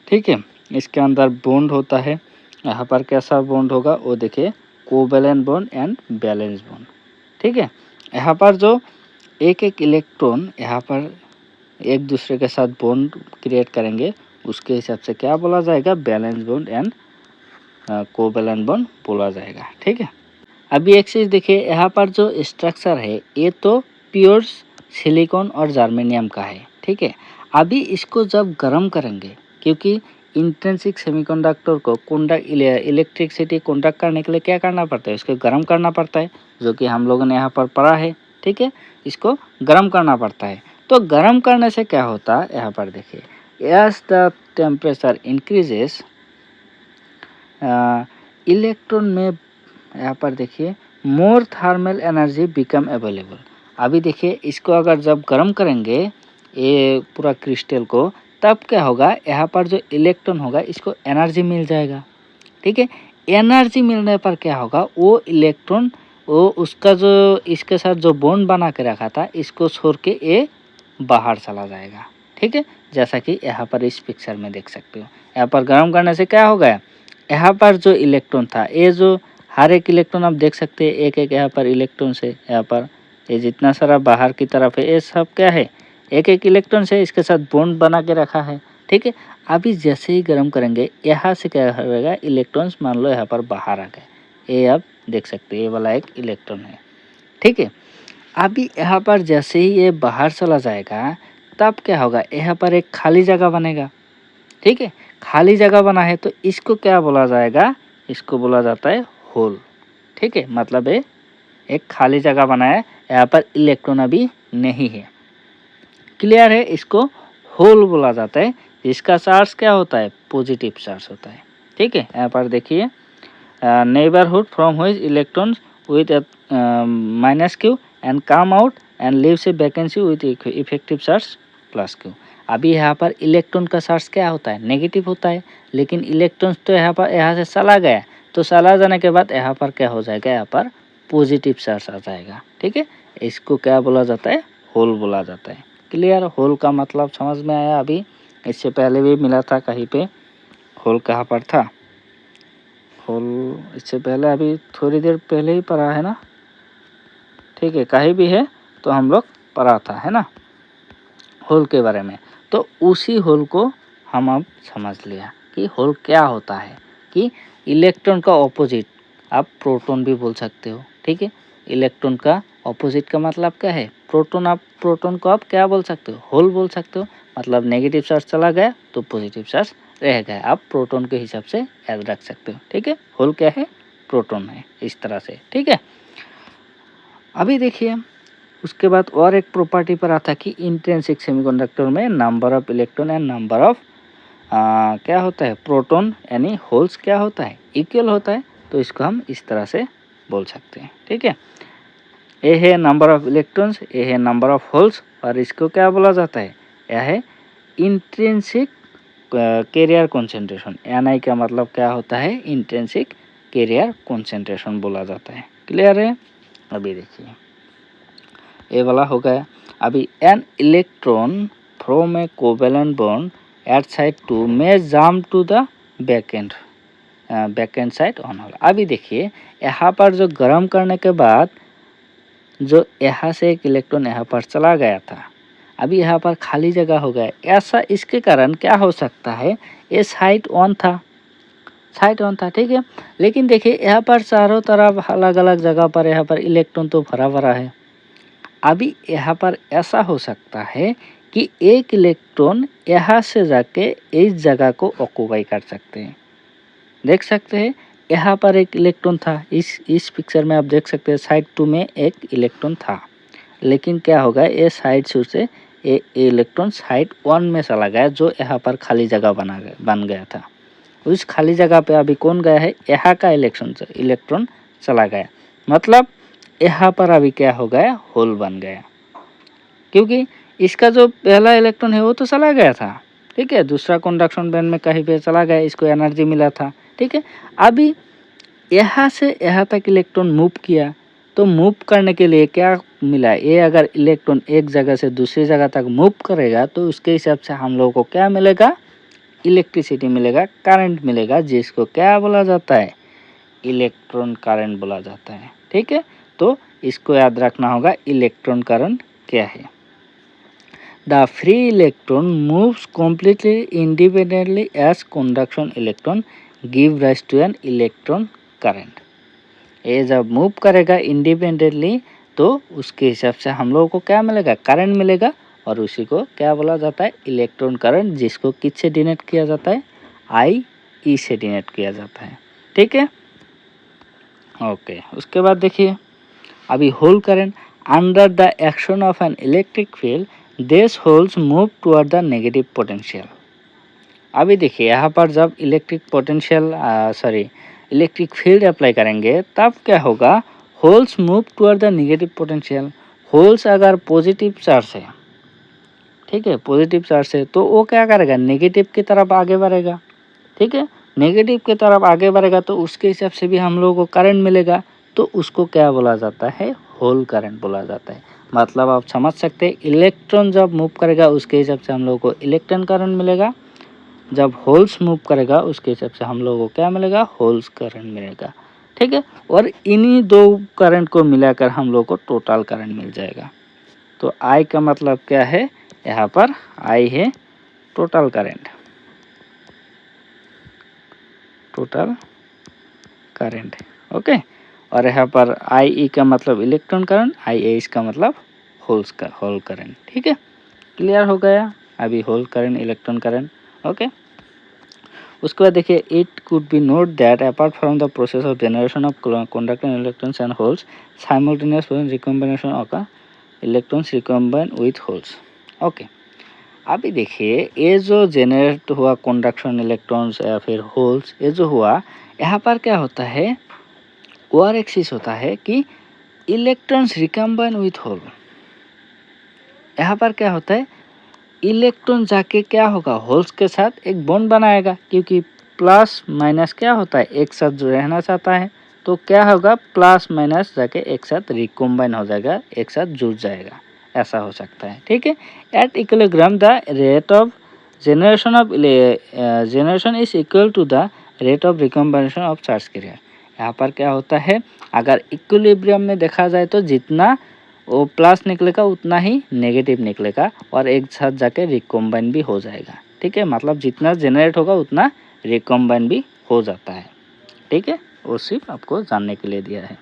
ठीक है। इसके अंदर बॉन्ड होता है, यहाँ पर कैसा बॉन्ड होगा वो देखिए, covalent bond and valence bond, ठीक है। यहाँ पर जो एक इलेक्ट्रॉन यहाँ पर एक दूसरे के साथ बॉन्ड क्रिएट करेंगे, उसके हिसाब से क्या बोला जाएगा, valence bond and covalent bond बोला जाएगा, ठीक है। अभी एक चीज़ देखिए, यहाँ पर जो स्ट्रक्चर है ये तो प्योर सिलिकॉन और जर्मेनियम का है, ठीक है। अभी इसको जब गर्म करेंगे, क्योंकि इंट्रिंसिक सेमीकंडक्टर को इलेक्ट्रिसिटी कंडक्ट करने के लिए क्या करना पड़ता है, इसको गर्म करना पड़ता है, जो कि हम लोगों ने यहाँ पर पढ़ा है, ठीक है। इसको गर्म करना पड़ता है। तो गर्म करने से क्या होता है, यहाँ पर देखिए, as the temperature increases electron में, यहाँ पर देखिए, more thermal energy become available. अभी देखिए इसको अगर जब गर्म करेंगे ये पूरा क्रिस्टल को, तब क्या होगा, यहाँ पर जो इलेक्ट्रॉन होगा इसको एनर्जी मिल जाएगा। ठीक है, एनर्जी मिलने पर क्या होगा, वो इलेक्ट्रॉन वो उसका जो इसके साथ जो बॉन्ड बना के रखा था इसको छोड़ के ये बाहर चला जाएगा। ठीक है, जैसा कि यहाँ पर इस पिक्चर में देख सकते हो। यहाँ पर गर्म करने से क्या होगा, यहाँ पर जो इलेक्ट्रॉन था, ये जो हर एक इलेक्ट्रॉन आप देख सकते हैं, एक एक यहाँ पर इलेक्ट्रॉन से, यहाँ पर ये जितना सारा बाहर की तरफ है ये सब क्या है, एक एक इलेक्ट्रॉन से इसके साथ बॉन्ड बना के रखा है। ठीक है, अभी जैसे ही गर्म करेंगे यहाँ से क्या होगा, इलेक्ट्रॉन्स मान लो यहाँ पर बाहर आ गए, ये आप देख सकते हैं, ये वाला एक इलेक्ट्रॉन है। ठीक है, अभी यहाँ पर जैसे ही ये बाहर चला जाएगा तब क्या होगा, यहाँ पर एक खाली जगह बनेगा। ठीक है, खाली जगह बना है तो इसको क्या बोला जाएगा, इसको बोला जाता है होल। ठीक है, मतलब ये एक खाली जगह बना है, यहाँ पर इलेक्ट्रॉन अभी नहीं है। क्लियर है, इसको होल बोला जाता है। इसका चार्ज क्या होता है, पॉजिटिव चार्ज होता है। ठीक है, यहाँ पर देखिए, neighbourhood from which electrons with minus Q and come out and leaves A vacancy with effective charge plus Q. अभी यहाँ पर इलेक्ट्रॉन का चार्ज क्या होता है, नेगेटिव होता है, लेकिन इलेक्ट्रॉन्स तो यहाँ से चला गया, तो चला जाने के बाद यहाँ पर क्या हो जाएगा, यहाँ पर पॉजिटिव चार्ज आ जाएगा। ठीक है, इसको क्या बोला जाता है, होल बोला जाता है। क्लियर, होल का मतलब समझ में आया। अभी इससे पहले भी मिला था कहीं पे, होल कहाँ पर था, होल इससे पहले अभी थोड़ी देर पहले ही पढ़ा है ना। ठीक है, कहीं भी है तो हम लोग पढ़ा था, है ना, होल के बारे में। तो उसी होल को हम अब समझ लिया कि होल क्या होता है, कि इलेक्ट्रॉन का ऑपोजिट आप प्रोटॉन भी बोल सकते हो। ठीक है, इलेक्ट्रॉन का ऑपोजिट का मतलब क्या है, प्रोटॉन। आप प्रोटॉन को आप क्या बोल सकते हो, होल बोल सकते हो। मतलब नेगेटिव चार्ज चला गया तो पॉजिटिव चार्ज रह गया, आप प्रोटॉन के हिसाब से याद रख सकते हो। ठीक है, होल क्या है, प्रोटॉन है, इस तरह से। ठीक है, अभी देखिए उसके बाद और एक प्रॉपर्टी पर आता है कि इंट्रिंसिक सेमीकंडक्टर में number of electron and number of क्या होता है, प्रोटॉन यानी होल्स क्या होता है, इक्वल होता है। तो इसको हम इस तरह से बोल सकते हैं। ठीक है, ये है नंबर ऑफ इलेक्ट्रॉन्स, ये है नंबर ऑफ होल्स, और इसको क्या बोला जाता है, यह है इंट्रिंसिक कैरियर कॉन्सेंट्रेशन। एन का मतलब क्या होता है, इंट्रिंसिक कैरियर कॉन्सेंट्रेशन बोला जाता है। क्लियर है, अभी देखिए ये वाला हो गया। अभी an electron from a covalent bond at side 2 में jump to the back and side on hole. अभी देखिए यहाँ पर जो गर्म करने के बाद जो यहाँ से एक इलेक्ट्रॉन यहाँ पर चला गया था, अभी यहाँ पर खाली जगह हो गया। ऐसा इसके कारण क्या हो सकता है, ये साइड ऑन था, ठीक है, लेकिन देखिए यहाँ पर चारों तरफ अलग अलग जगह पर यहाँ पर इलेक्ट्रॉन तो भरा भरा है। अभी यहाँ पर ऐसा हो सकता है कि एक इलेक्ट्रॉन यहाँ से जाके इस जगह को ऑक्यूपाई कर सकते हैं। देख सकते हैं यहाँ पर एक इलेक्ट्रॉन था, इस पिक्चर में आप देख सकते हैं साइड 2 में एक इलेक्ट्रॉन था, लेकिन क्या होगा, ये साइड 2 से ये इलेक्ट्रॉन साइड 1 में चला गया, जो यहाँ पर खाली जगह बन गया था। उस खाली जगह पे अभी कौन गया है, यहाँ का इलेक्ट्रॉन चला गया, मतलब यहाँ पर अभी क्या हो गया, होल बन गया, क्योंकि इसका जो पहला इलेक्ट्रॉन है वो तो चला गया था। ठीक है, दूसरा कंडक्शन बैंड में कहीं पे चला गया, इसको एनर्जी मिला था। ठीक है, अभी यहाँ से यहाँ तक इलेक्ट्रॉन मूव किया, तो मूव करने के लिए क्या मिला, ये अगर इलेक्ट्रॉन एक जगह से दूसरी जगह तक मूव करेगा तो उसके हिसाब से हम लोगों को क्या मिलेगा, इलेक्ट्रिसिटी मिलेगा, करंट मिलेगा, जिसको क्या बोला जाता है, इलेक्ट्रॉन करंट बोला जाता है। ठीक है, तो इसको याद रखना होगा, इलेक्ट्रॉन करंट क्या है। The free electron moves completely independently as conduction electron give rise to an electron current। ये जब मूव करेगा इंडिपेंडेंटली तो उसके हिसाब से हम लोगों को क्या मिलेगा, करंट मिलेगा, और उसी को क्या बोला जाता है, इलेक्ट्रॉन करंट, जिसको किससे डिनोट किया जाता है, आई से डिनोट किया जाता है। ठीक है, ओके, उसके बाद देखिए अभी hole current, under the action of an electric field this holes move toward the negative potential. अभी देखिए यहाँ पर जब इलेक्ट्रिक फील्ड अप्लाई करेंगे तब क्या होगा, holes move toward the negative potential. Holes अगर पॉजिटिव चार्ज है, ठीक है, पॉजिटिव चार्ज से, तो वो क्या करेगा, नेगेटिव की तरफ आगे बढ़ेगा। ठीक है, नेगेटिव की तरफ आगे बढ़ेगा तो उसके हिसाब से भी हम लोगों को करंट मिलेगा, तो उसको क्या बोला जाता है, होल करंट बोला जाता है। मतलब आप समझ सकते हैं, इलेक्ट्रॉन जब मूव करेगा उसके हिसाब से हम लोगों को इलेक्ट्रॉन करंट मिलेगा, जब होल्स मूव करेगा उसके हिसाब से हम लोगों को क्या मिलेगा, होल्स करंट मिलेगा। ठीक है, और इन्हीं दो करंट को मिलाकर हम लोग को टोटल करंट मिल जाएगा। तो आई का मतलब क्या है, यहाँ पर आई है total current, total current. Okay, और यहाँ पर आई ई का मतलब इलेक्ट्रॉन करंट, आई एच का मतलब होल करंट। ठीक है, क्लियर हो गया अभी hole current, electron current. Okay, उसके बाद देखिए, it could be note that apart from the process of generation of conducting electrons and holes, simultaneous recombination of electrons recombine with holes. Okay, अभी देखिए, ये जो जेनरेट हुआ कंडक्शन इलेक्ट्रॉन्स या फिर होल्स, ये जो हुआ, यहाँ पर क्या होता है, और एक चीज होता है कि इलेक्ट्रॉन्स रिकम्बाइन विथ होल। यहाँ पर क्या होता है, इलेक्ट्रॉन जाके क्या होगा, होल्स के साथ एक बॉन्ड बनाएगा, क्योंकि प्लस माइनस क्या होता है, एक साथ जो रहना चाहता है, तो क्या होगा, प्लस माइनस जाके एक साथ रिकम्बाइन हो जाएगा, एक साथ जुड़ जाएगा, ऐसा हो सकता है। ठीक है, at equilibrium the rate of generation is equal to the rate of recombination of charge carrier. यहाँ पर क्या होता है, अगर इक्विलिब्रियम में देखा जाए तो जितना वो प्लस निकलेगा उतना ही नेगेटिव निकलेगा, और एक साथ जाके रिकम्बाइन भी हो जाएगा। ठीक है, मतलब जितना जनरेट होगा उतना रिकम्बाइन भी हो जाता है। ठीक है, वो सिर्फ आपको जानने के लिए दिया है।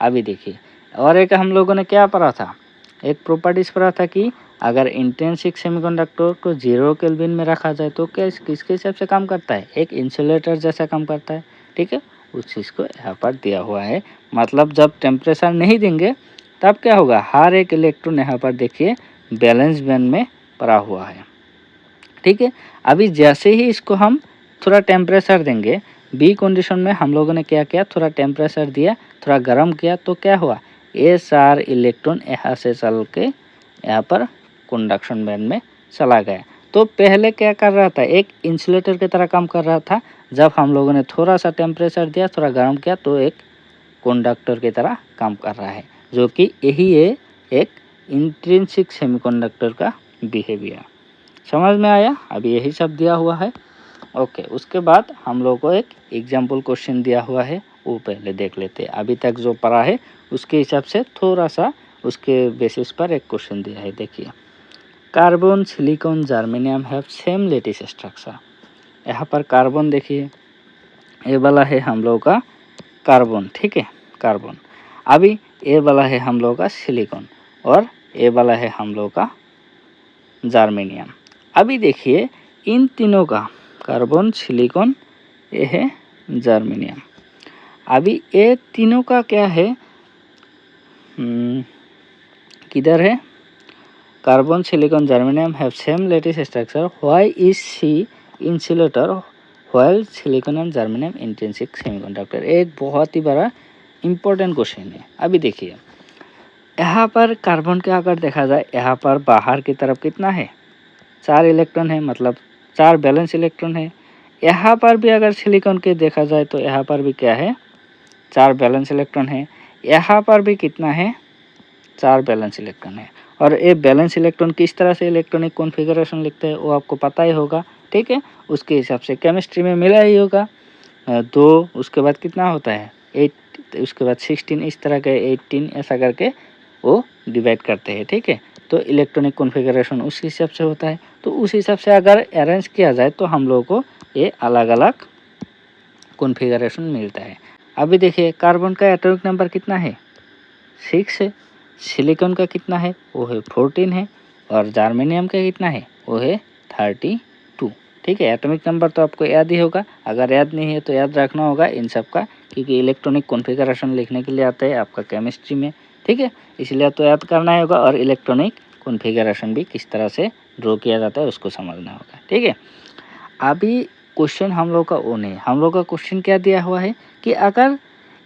अभी देखिए, और एक हम लोगों ने क्या पढ़ा था, एक प्रॉपर्टीज पढ़ा था कि अगर इंट्रिंसिक सेमीकंडक्टर को 0 केल्विन में रखा जाए तो क्या किसके हिसाब से काम करता है, एक इंसुलेटर जैसा काम करता है। ठीक है, उस चीज़ को यहाँ पर दिया हुआ है। मतलब जब टेम्परेचर नहीं देंगे तब क्या होगा, हर एक इलेक्ट्रॉन यहाँ पर देखिए बैलेंस बैंड में पड़ा हुआ है। ठीक है, अभी जैसे ही इसको हम थोड़ा टेम्परेचर देंगे, बी कंडीशन में हम लोगों ने क्या किया, थोड़ा टेम्परेचर दिया, थोड़ा गर्म किया, तो क्या हुआ, ये 4 इलेक्ट्रॉन यहाँ से चल के यहाँ पर कंडक्शन बैंड में चला गया। तो पहले क्या कर रहा था, एक इंसुलेटर की तरह काम कर रहा था, जब हम लोगों ने थोड़ा सा टेम्परेचर दिया, थोड़ा गर्म किया, तो एक कंडक्टर की तरह काम कर रहा है, जो कि यही है एक इंट्रिंसिक सेमीकंडक्टर का बिहेवियर। समझ में आया, अभी यही सब दिया हुआ है। ओके, उसके बाद हम लोग को एक एग्जाम्पल क्वेश्चन दिया हुआ है, वो पहले देख लेते हैं। अभी तक जो पढ़ा है उसके हिसाब से थोड़ा सा उसके बेसिस पर एक क्वेश्चन दिया है। देखिए, carbon, silicon, germanium have same lattice structure. यहाँ पर कार्बन देखिए, ये वाला है हम लोग का कार्बन। ठीक है, कार्बन। अभी ये वाला है हम लोग का सिलिकॉन, और ये वाला है हम लोग का जर्मेनियम। अभी देखिए, इन तीनों का, कार्बन, सिलिकॉन, ये है जर्मेनियम। अभी ये तीनों का क्या है, किधर है, carbon, silicon, germanium have same lattice structure, why is C insulator while silicon and germanium intrinsic semiconductor. एक बहुत ही बड़ा इंपॉर्टेंट क्वेश्चन है। अभी देखिए, यहाँ पर कार्बन का अगर देखा जाए, यहाँ पर बाहर की तरफ कितना है, 4 इलेक्ट्रॉन है, मतलब 4 बैलेंस इलेक्ट्रॉन है। यहाँ पर भी अगर सिलिकॉन के देखा जाए तो यहाँ पर भी क्या है, 4 बैलेंस इलेक्ट्रॉन है। यहाँ पर भी कितना है, 4 बैलेंस इलेक्ट्रॉन है। और ये बैलेंस इलेक्ट्रॉन किस तरह से इलेक्ट्रॉनिक कॉन्फ़िगरेशन लिखते हैं वो आपको पता ही होगा। ठीक है, उसके हिसाब से केमिस्ट्री में मिला ही होगा। 2, उसके बाद कितना होता है 8, उसके बाद 16, इस तरह के 18 ऐसा करके वो डिवाइड करते हैं। ठीक है, तो इलेक्ट्रॉनिक कॉन्फ़िगरेशन उस हिसाब से होता है। तो उस हिसाब से अगर अरेंज किया जाए तो हम लोगों को ये अलग अलग कॉन्फ़िगरेशन मिलता है। अभी देखिए, कार्बन का एटॉमिक नंबर कितना है, 6 है। सिलिकॉन का कितना है, वो है 14 है। और जर्मेनियम का कितना है, वो है 32। ठीक है, एटॉमिक नंबर तो आपको याद ही होगा, अगर याद नहीं है तो याद रखना होगा इन सब का, क्योंकि इलेक्ट्रॉनिक कॉन्फ़िगरेशन लिखने के लिए आता है आपका केमिस्ट्री में। ठीक है, इसलिए तो याद करना होगा, और इलेक्ट्रॉनिक कॉन्फ़िगरेशन भी किस तरह से ड्रॉ किया जाता है उसको समझना होगा। ठीक है, अभी क्वेश्चन हम लोग का वो नहीं, हम लोग का क्वेश्चन क्या दिया हुआ है कि अगर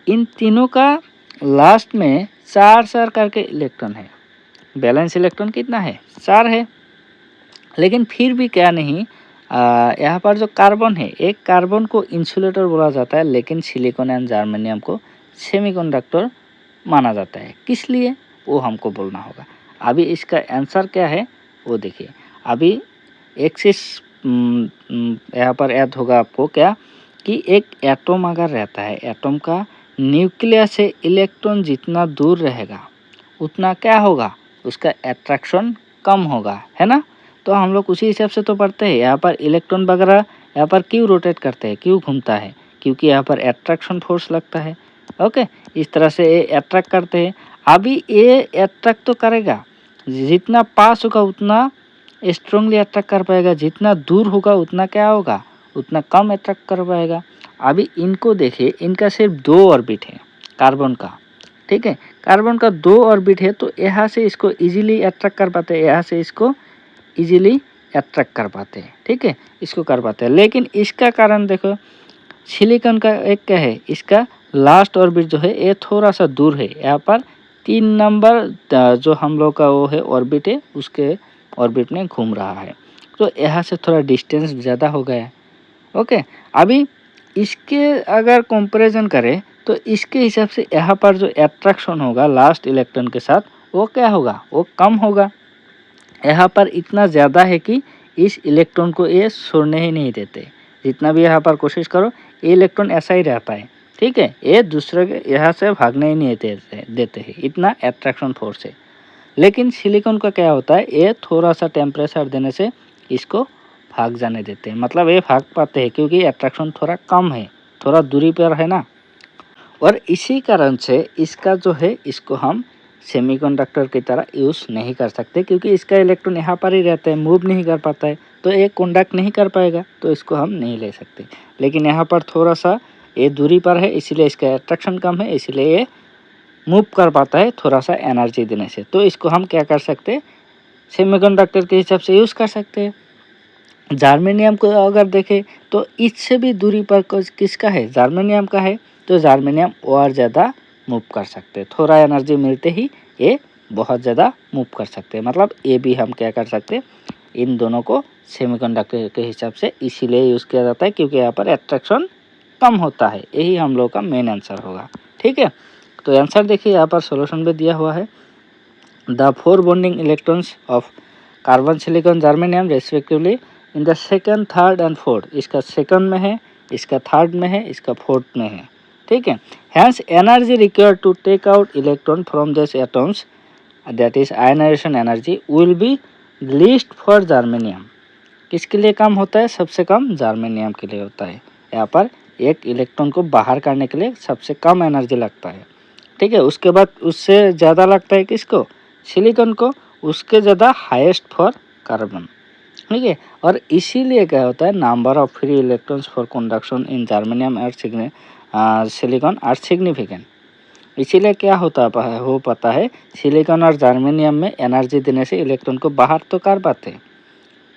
इन तीनों का लास्ट में 4 करके इलेक्ट्रॉन है, बैलेंस इलेक्ट्रॉन कितना है, 4 है। लेकिन फिर भी क्या नहीं, यहाँ पर जो कार्बन है, एक कार्बन को इंसुलेटर बोला जाता है, लेकिन सिलिकॉन एंड जर्मेनियम को सेमीकंडक्टर माना जाता है। किस लिए, वो हमको बोलना होगा। अभी इसका आंसर क्या है वो देखिए। अभी एक्सिस यहाँ पर याद होगा आपको क्या, कि एक एटम अगर रहता है, एटम का न्यूक्लियस से इलेक्ट्रॉन जितना दूर रहेगा उतना क्या होगा, उसका अट्रैक्शन कम होगा, है ना। तो हम लोग उसी हिसाब से तो पढ़ते हैं। यहाँ पर इलेक्ट्रॉन वगैरह यहाँ पर क्यों रोटेट करते हैं, क्यों घूमता है, क्योंकि यहाँ पर अट्रैक्शन फोर्स लगता है। ओके, इस तरह से ये अट्रैक्ट करते हैं। अभी ये अट्रैक्ट तो करेगा, जितना पास होगा उतना स्ट्रांगली अट्रैक्ट कर पाएगा, जितना दूर होगा उतना क्या होगा, उतना कम अट्रैक्ट कर पाएगा। अभी इनको देखिए, इनका सिर्फ 2 ऑर्बिट है कार्बन का, ठीक है। कार्बन का 2 ऑर्बिट है, तो यहाँ से इसको इजीली अट्रैक्ट कर पाते हैं, यहाँ से इसको इजीली अट्रैक्ट कर पाते हैं, ठीक है, इसको कर पाते हैं। लेकिन इसका कारण देखो, सिलिकॉन का एक क्या है, इसका लास्ट ऑर्बिट जो है ये थोड़ा सा दूर है। यहाँ पर 3 नंबर जो हम लोग का वो है ऑर्बिट है, उसके ऑर्बिट में घूम रहा है, तो यहाँ से थोड़ा डिस्टेंस ज़्यादा हो गया है। ओके, अभी इसके अगर कंपैरिजन करें तो इसके हिसाब से यहाँ पर जो अट्रैक्शन होगा लास्ट इलेक्ट्रॉन के साथ, वो क्या होगा, वो कम होगा। यहाँ पर इतना ज़्यादा है कि इस इलेक्ट्रॉन को ये छोड़ने ही नहीं देते। जितना भी यहाँ पर कोशिश करो, ये इलेक्ट्रॉन ऐसा ही रहता है, ठीक है, ये दूसरे के यहाँ से भागने ही नहीं देते हैं, इतना अट्रैक्शन फोर्स है। लेकिन सिलिकॉन का क्या होता है, ये थोड़ा सा टेम्परेचर देने से इसको भाग जाने देते हैं, मतलब ये भाग पाते हैं क्योंकि अट्रैक्शन थोड़ा कम है, थोड़ा दूरी पर है ना। और इसी कारण से इसका जो है, इसको हम सेमीकंडक्टर की तरह यूज़ नहीं कर सकते, क्योंकि इसका इलेक्ट्रॉन यहाँ पर ही रहता है, मूव नहीं कर पाता है, तो ये कंडक्ट नहीं कर पाएगा, तो इसको हम नहीं ले सकते। लेकिन यहाँ पर थोड़ा सा ये दूरी पर है, इसीलिए इसका अट्रैक्शन कम है, इसीलिए ये मूव कर पाता है थोड़ा सा एनर्जी देने से। तो इसको हम क्या कर सकते हैं, सेमीकंडक्टर के हिसाब से यूज़ कर सकते हैं। जर्मेनियम को अगर देखें तो इससे भी दूरी पर किसका है, जर्मेनियम का है, तो जर्मेनियम और ज़्यादा मूव कर सकते हैं, थोड़ा एनर्जी मिलते ही ये बहुत ज़्यादा मूव कर सकते हैं। मतलब ये भी हम क्या कर सकते हैं, इन दोनों को सेमीकंडक्टर के हिसाब से इसीलिए यूज़ किया जाता है क्योंकि यहाँ पर अट्रैक्शन कम होता है। यही हम लोग का मेन आंसर होगा, ठीक है। तो आंसर देखिए, यहाँ पर सोल्यूशन में दिया हुआ है, the 4 bonding electrons of carbon, silicon, germanium respectively in the second, third and fourth. इसका सेकंड में है, इसका थर्ड में है, इसका फोर्थ में है, ठीक है। Hence energy required to take out electron from this atoms, that is ionization energy, will be least for germanium. किसके लिए कम होता है, सबसे कम जर्मेनियम के लिए होता है। यहाँ पर एक इलेक्ट्रॉन को बाहर करने के लिए सबसे कम एनर्जी लगता है, ठीक है। उसके बाद उससे ज़्यादा लगता है किसको, सिलिकॉन को, उसके ज़्यादा हाईएस्ट फॉर कार्बन, ठीक है। और इसीलिए क्या होता है, number of free electrons for conduction in germanium और सिलिकॉन आर सिग्निफिकेंट। इसीलिए क्या होता हो पाता है, सिलिकॉन और जर्मेनियम में एनर्जी देने से इलेक्ट्रॉन को बाहर तो कर पाते हैं,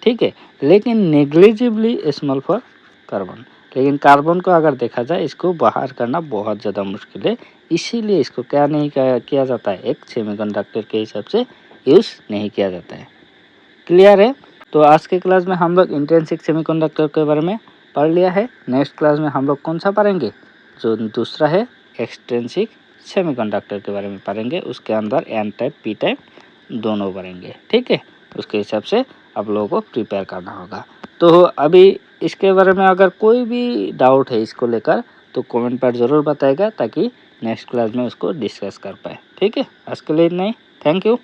ठीक है, लेकिन नेग्लिजिबली स्मॉल फॉर कार्बन। लेकिन कार्बन को अगर देखा जाए, इसको बाहर करना बहुत ज़्यादा मुश्किल है, इसीलिए इसको क्या नहीं किया जाता है, एक सेमीकंडक्टर के हिसाब से यूज़ नहीं किया जाता है। क्लियर है। तो आज के क्लास में हम लोग इंट्रिंसिक सेमीकंडक्टर के बारे में पढ़ लिया है। नेक्स्ट क्लास में हम लोग कौन सा पढ़ेंगे, जो दूसरा है एक्सट्रिंसिक सेमीकंडक्टर के बारे में पढ़ेंगे। उसके अंदर एन टाइप पी टाइप दोनों पढ़ेंगे, ठीक है। उसके हिसाब से आप लोगों को प्रिपेयर करना होगा। तो अभी इसके बारे में अगर कोई भी डाउट है इसको लेकर, तो कमेंट पर ज़रूर बताएगा, ताकि नेक्स्ट क्लास में उसको डिस्कस कर पाए, ठीक है। आज के लिए इतना ही, थैंक यू।